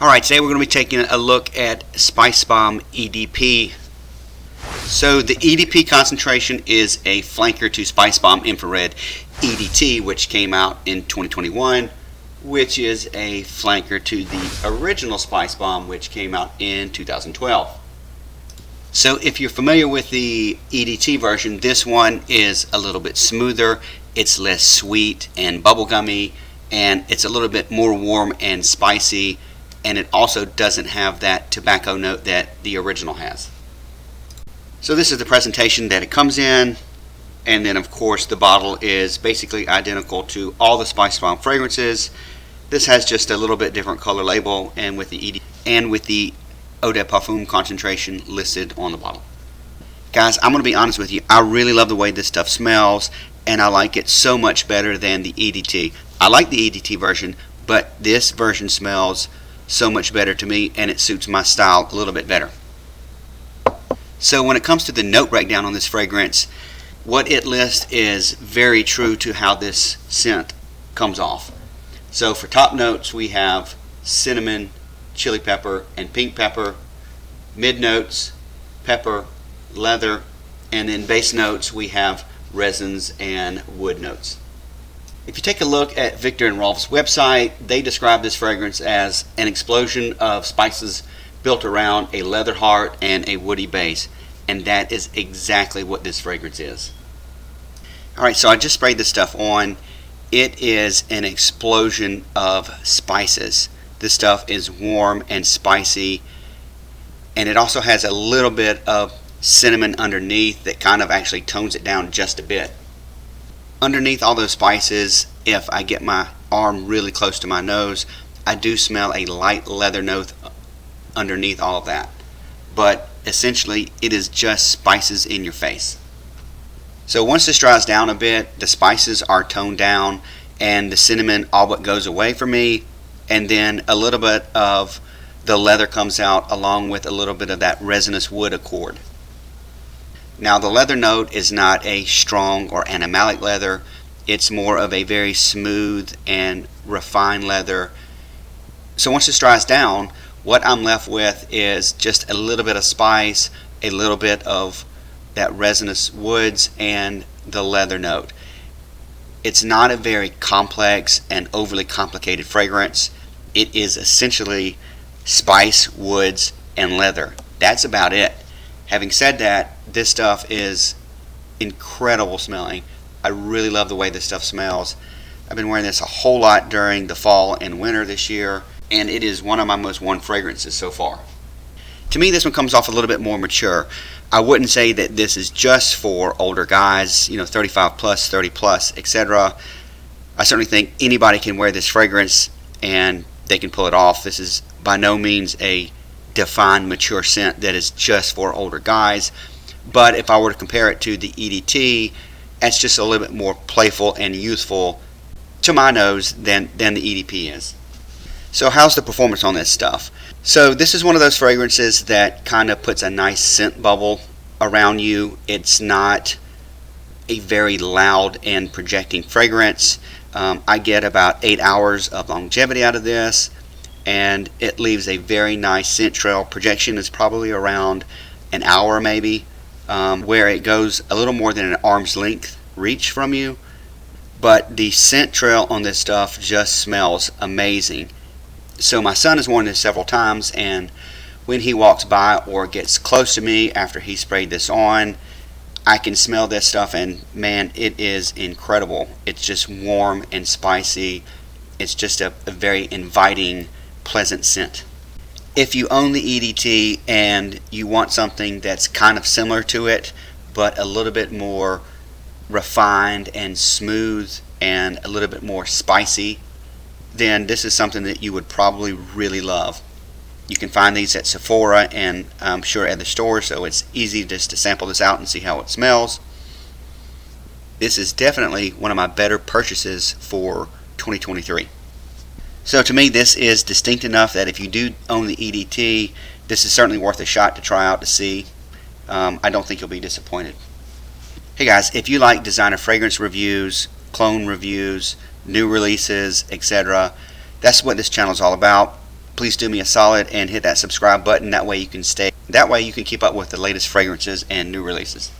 Alright, today we're going to be taking a look at Spicebomb EDP. So the EDP concentration is a flanker to Spicebomb Infrared EDT, which came out in 2021, which is a flanker to the original Spicebomb, which came out in 2012. So if you're familiar with the EDT version, this one is a little bit smoother, it's less sweet and bubblegummy, and it's a little bit more warm and spicy, and it also doesn't have that tobacco note that the original has. So this is the presentation that it comes in, and then of course the bottle is basically identical to all the Spicebomb fragrances. This has just a little bit different color label and with the eau de parfum concentration listed on the bottle. Guys, I'm going to be honest with you, I really love the way this stuff smells, and I like it so much better than the EDT. I like the EDT version, but this version smells so much better to me, and it suits my style a little bit better. So when it comes to the note breakdown on this fragrance, what it lists is very true to how this scent comes off. So for top notes, we have cinnamon, chili pepper, and pink pepper. Mid notes, pepper, leather, and then base notes we have resins and wood notes. If you take a look at Viktor and Rolf's website, they describe this fragrance as an explosion of spices built around a leather heart and a woody base, and that is exactly what this fragrance is. Alright, so I just sprayed this stuff on. It is an explosion of spices. This stuff is warm and spicy, and it also has a little bit of cinnamon underneath that kind of actually tones it down just a bit. Underneath all those spices, if I get my arm really close to my nose, I do smell a light leather note underneath all of that. But essentially, it is just spices in your face. So once this dries down a bit, the spices are toned down and the cinnamon all but goes away for me, and then a little bit of the leather comes out along with a little bit of that resinous wood accord. Now the leather note is not a strong or animalic leather, it's more of a very smooth and refined leather. So once this dries down, what I'm left with is just a little bit of spice, a little bit of that resinous woods, and the leather note. It's not a very complex and overly complicated fragrance. It is essentially spice, woods, and leather. That's about it. Having said that, this stuff is incredible smelling. I really love the way this stuff smells. I've been wearing this a whole lot during the fall and winter this year, and it is one of my most worn fragrances so far. To me, this one comes off a little bit more mature. I wouldn't say that this is just for older guys, 35 plus, 30 plus, etc. I certainly think anybody can wear this fragrance and they can pull it off. This is by no means a defined mature scent that is just for older guys. But if I were to compare it to the EDT, it's just a little bit more playful and youthful to my nose than the EDP is. So how's the performance on this stuff? So this is one of those fragrances that kind of puts a nice scent bubble around you. It's not a very loud and projecting fragrance. I get about 8 hours of longevity out of this, and it leaves a very nice scent trail. Projection is probably around an hour maybe, where it goes a little more than an arm's length reach from you. But the scent trail on this stuff just smells amazing. So my son has worn this several times, and when he walks by or gets close to me after he sprayed this on, I can smell this stuff, and man, it is incredible. It's just warm and spicy. It's just a very inviting, pleasant scent. If you own the EDT and you want something that's kind of similar to it, but a little bit more refined and smooth and a little bit more spicy, then this is something that you would probably really love. You can find these at Sephora and I'm sure at the store, so it's easy just to sample this out and see how it smells. This is definitely one of my better purchases for 2023. So to me, this is distinct enough that if you do own the EDT, this is certainly worth a shot to try out to see. I don't think you'll be disappointed. Hey guys, if you like designer fragrance reviews, clone reviews, new releases, etc., that's what this channel is all about. please do me a solid and hit that subscribe button. That way you can keep up with the latest fragrances and new releases.